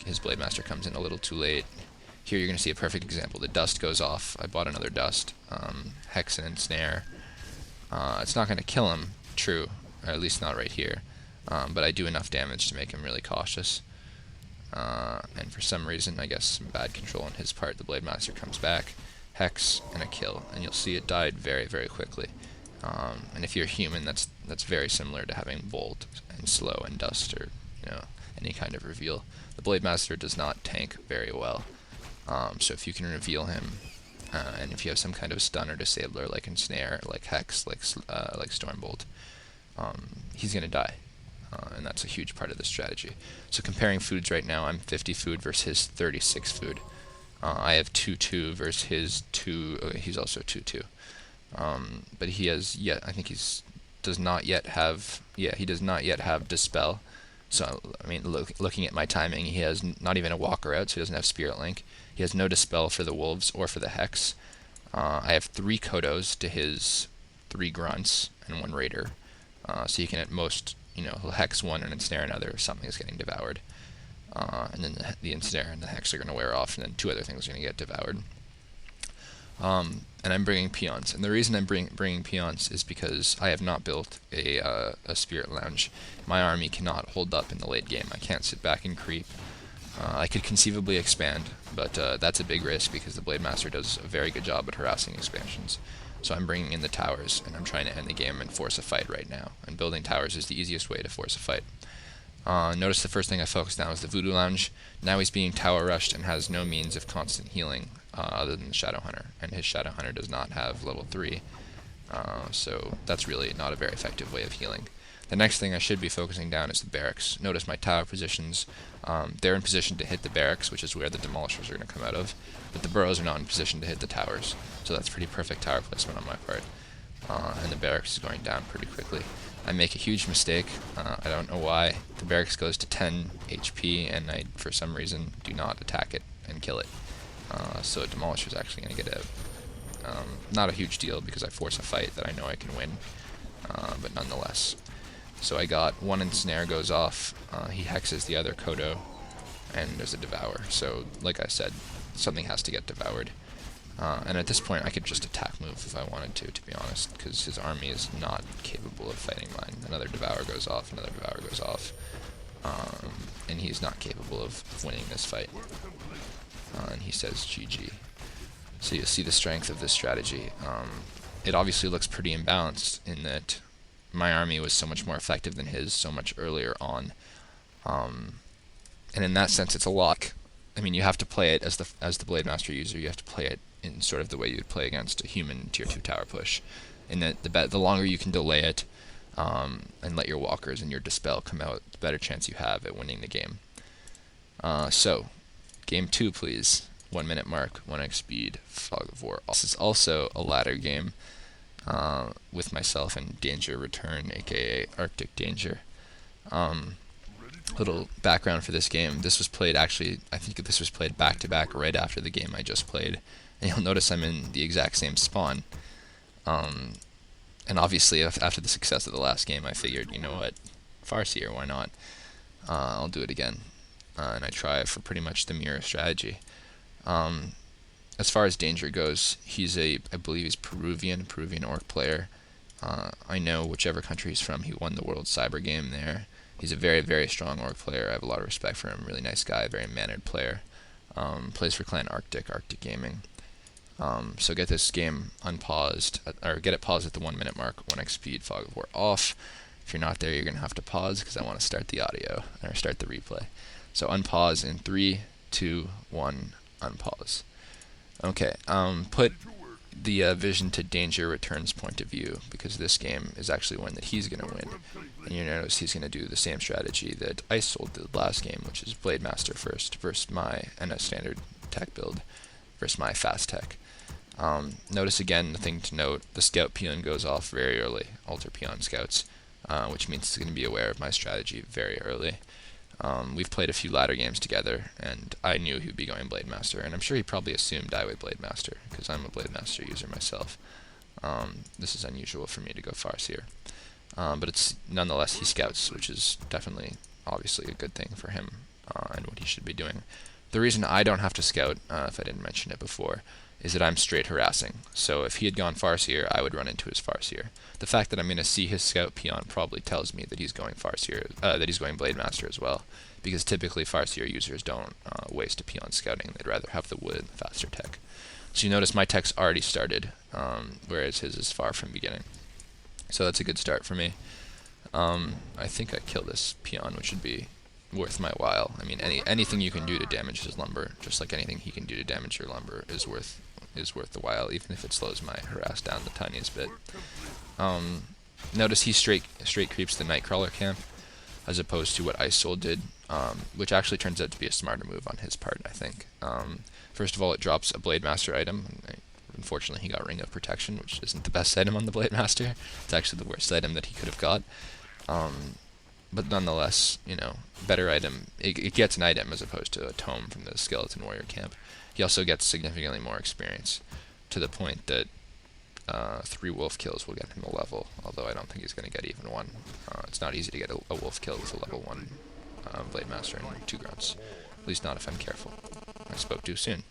his Blade Master comes in a little too late. Here you're going to see a perfect example. The dust goes off. I bought another dust. Hex and Ensnare. It's not going to kill him, true, or at least not right here. But I do enough damage to make him really cautious. And for some reason, I guess some bad control on his part, the Blade Master comes back, Hex, and a kill. And you'll see it died very, very quickly. And if you're human, that's very similar to having Bolt and Slow and Dust, or any kind of reveal. The Blade Master does not tank very well. So if you can reveal him, and if you have some kind of stun or disabler like Ensnare, like Hex, like Stormbolt, he's going to die. And that's a huge part of the strategy. So comparing foods right now, I'm 50 food versus his 36 food. I have 2-2 versus his 2. He's also 2-2. But he has yet. I think does not yet have. Yeah, he does not yet have Dispel. So I mean, looking at my timing, he has not even a Walker out, so he doesn't have Spirit Link. He has no Dispel for the Wolves or for the Hex. I have 3 Kodos to his 3 Grunts and 1 Raider. So you can at most, he'll Hex one and Ensnare another if something is getting devoured. And then the Ensnare and the Hex are going to wear off, and then 2 other things are going to get devoured. And I'm bringing Peons. And the reason I'm bringing Peons is because I have not built a Spirit Lounge. My army cannot hold up in the late game. I can't sit back and creep. I could conceivably expand, but that's a big risk because the Blade Master does a very good job at harassing expansions. So I'm bringing in the towers, and I'm trying to end the game and force a fight right now. And building towers is the easiest way to force a fight. Notice the first thing I focused on was the Voodoo Lounge. Now he's being tower rushed and has no means of constant healing other than the Shadow Hunter. And his Shadow Hunter does not have level 3. So that's really not a very effective way of healing. The next thing I should be focusing down is the barracks. Notice my tower positions. They're in position to hit the barracks, which is where the demolishers are going to come out of. But the burrows are not in position to hit the towers. So that's pretty perfect tower placement on my part. And the barracks is going down pretty quickly. I make a huge mistake. I don't know why. The barracks goes to 10 HP, and I, for some reason, do not attack it and kill it. So a demolisher is actually going to get out. Not a huge deal because I force a fight that I know I can win, but nonetheless. So I got 1 Ensnare goes off, he hexes the other Kodo, and there's a Devour. So, like I said, something has to get devoured. And at this point I could just attack move if I wanted to be honest, because his army is not capable of fighting mine. Another Devour goes off, another Devour goes off, and he's not capable of winning this fight. And he says GG. So you'll see the strength of this strategy. It obviously looks pretty imbalanced in that my army was so much more effective than his so much earlier on. And in that sense it's a lock. I mean, you have to play it as the Blade Master user, you have to play it in sort of the way you would play against a human tier 2 tower push. In that the longer you can delay it and let your walkers and your Dispel come out, the better chance you have at winning the game. So, game 2 please. 1 minute mark, 1x speed, Fog of War. This is also a ladder game with myself and Danger Return, aka Arctic Danger. Little background for this game. This was played I think this was played back to back right after the game I just played. And you'll notice I'm in the exact same spawn. And obviously after the success of the last game I figured, you know what, Farseer, why not? I'll do it again. And I try for pretty much the mirror strategy. As far as Danger goes, I believe he's Peruvian Orc player. I know whichever country he's from, he won the World Cyber Game there. He's a very, very strong Orc player. I have a lot of respect for him. Really nice guy, very mannered player. Plays for Clan Arctic Gaming. So get this game unpaused, or get it paused at the 1 minute mark, 1x speed, Fog of War off. If you're not there, you're going to have to pause because I want to start the audio, or start the replay. So unpause in 3, 2, 1, unpause. Okay, put the vision to Danger Return's point of view, because this game is actually one that he's going to win. And you notice he's going to do the same strategy that Ice Soul did last game, which is Blade Master first versus my, and a standard tech build, versus my fast tech. Notice again, the thing to note, the Scout Peon goes off very early, Alter Peon Scouts, which means he's going to be aware of my strategy very early. We've played a few ladder games together, and I knew he would be going Blade Master, and I'm sure he probably assumed I would Blade Master, because I'm a Blade Master user myself. This is unusual for me to go Farseer. But it's nonetheless, he scouts, which is definitely, obviously, a good thing for him, and what he should be doing. The reason I don't have to scout, if I didn't mention it before, is that I'm straight harassing. So if he had gone Farseer, I would run into his Farseer. The fact that I'm going to see his scout peon probably tells me that he's going Farseer, that he's going Blade Master as well, because typically Farseer users don't waste a peon scouting. They'd rather have the wood and the faster tech. So you notice my tech's already started, whereas his is far from beginning. So that's a good start for me. I think I kill this peon, which would be worth my while. I mean, anything you can do to damage his lumber, just like anything he can do to damage your lumber, is worth the while, even if it slows my harass down the tiniest bit. Notice he straight creeps the Nightcrawler camp, as opposed to what Ice Soul did, which actually turns out to be a smarter move on his part, I think. First of all, it drops a Blade Master item. Unfortunately, he got Ring of Protection, which isn't the best item on the Blade Master. It's actually the worst item that he could have got. But nonetheless, you know, better item. It gets an item as opposed to a tome from the Skeleton Warrior camp. He also gets significantly more experience, to the point that 3 wolf kills will get him a level, although I don't think he's going to get even one. It's not easy to get a wolf kill with a level 1 Blade Master and 2 grunts. At least not if I'm careful. I spoke too soon.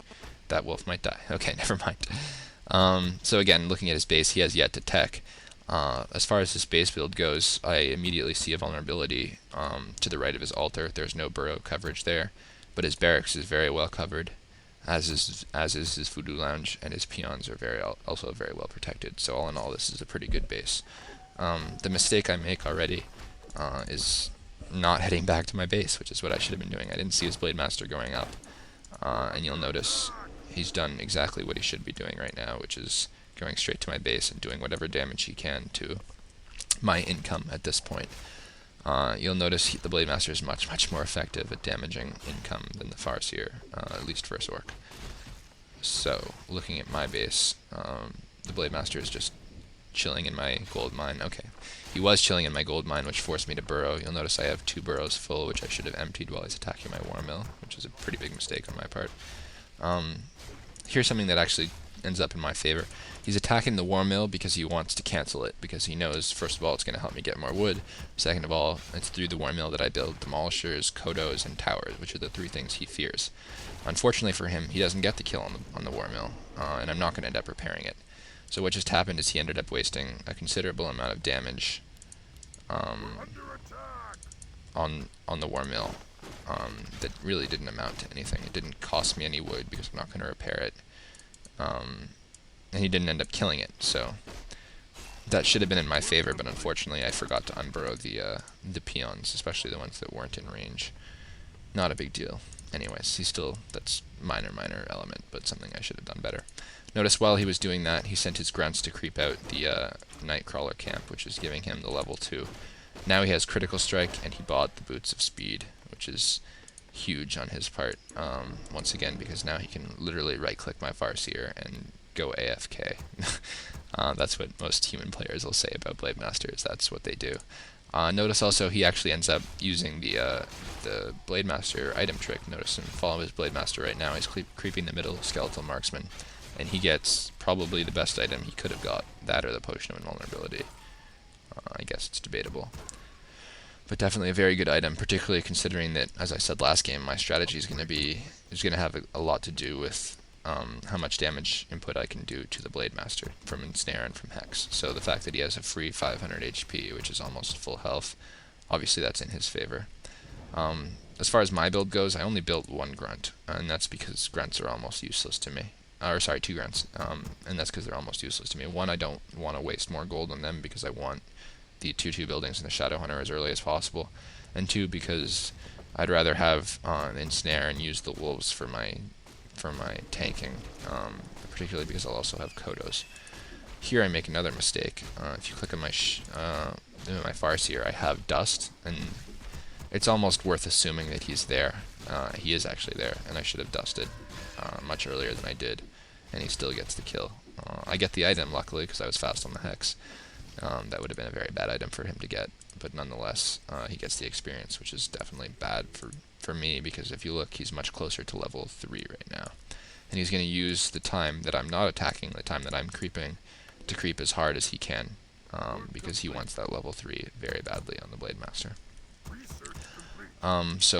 That wolf might die. Okay, never mind. So again, looking at his base, he has yet to tech. As far as his base build goes, I immediately see a vulnerability to the right of his altar. There's no burrow coverage there, but his barracks is very well covered, as is his voodoo lounge, and his peons are also very well protected. So all in all, this is a pretty good base. The mistake I make already is not heading back to my base, which is what I should have been doing. I didn't see his Blade Master going up, and you'll notice he's done exactly what he should be doing right now, which is going straight to my base and doing whatever damage he can to my income at this point. You'll notice the Blade Master is much more effective at damaging income than the Farseer, at least first Orc. So, looking at my base, the Blade Master is just chilling in my gold mine. Okay, he was chilling in my gold mine, which forced me to burrow. You'll notice I have 2 burrows full, which I should have emptied while he's attacking my war mill, which is a pretty big mistake on my part. Here's something that actually ends up in my favor. He's attacking the war mill because he wants to cancel it, because he knows, first of all, it's going to help me get more wood. Second of all, it's through the war mill that I build demolishers, kodos, and towers, which are the 3 things he fears. Unfortunately for him, he doesn't get the kill on the war mill, and I'm not going to end up repairing it. So what just happened is he ended up wasting a considerable amount of damage on the war mill that really didn't amount to anything. It didn't cost me any wood because I'm not going to repair it. And he didn't end up killing it, so that should have been in my favor, but unfortunately I forgot to unburrow the peons, especially the ones that weren't in range. Not a big deal. Anyways, that's minor element, but something I should have done better. Notice while he was doing that, he sent his grunts to creep out the Nightcrawler camp, which is giving him the level 2. Now he has critical strike, and he bought the boots of speed, which is huge on his part, once again, because now he can literally right-click my Farseer and go AFK. That's what most human players will say about Blade Masters. That's what they do. Notice also he actually ends up using the Blade Master item trick. Notice him follow his Blade Master right now. He's creeping the middle Skeletal Marksman, and he gets probably the best item he could have got, that or the Potion of Invulnerability. I guess it's debatable. But definitely a very good item, particularly considering that, as I said last game, my strategy is going to have a lot to do with how much damage input I can do to the Blade Master from Ensnare and from Hex. So the fact that he has a free 500 HP, which is almost full health, obviously that's in his favor. As far as my build goes, I only built 1 grunt, and that's because grunts are almost useless to me. Or sorry, 2 grunts, and that's because they're almost useless to me. 1, I don't want to waste more gold on them because I want the tier 2 buildings and the Shadow Hunter as early as possible, and 2, because I'd rather have Ensnare and use the wolves for my tanking, particularly because I'll also have kodos. Here I make another mistake. If you click on my Farseer, I have dust, and it's almost worth assuming that he's there. He is actually there, and I should have dusted much earlier than I did, and he still gets the kill. I get the item, luckily, because I was fast on the Hex. That would have been a very bad item for him to get, but nonetheless, he gets the experience, which is definitely bad for me, because if you look, he's much closer to level 3 right now. And he's going to use the time that I'm not attacking, the time that I'm creeping, to creep as hard as he can, because he wants that level 3 very badly on the Blade Master. So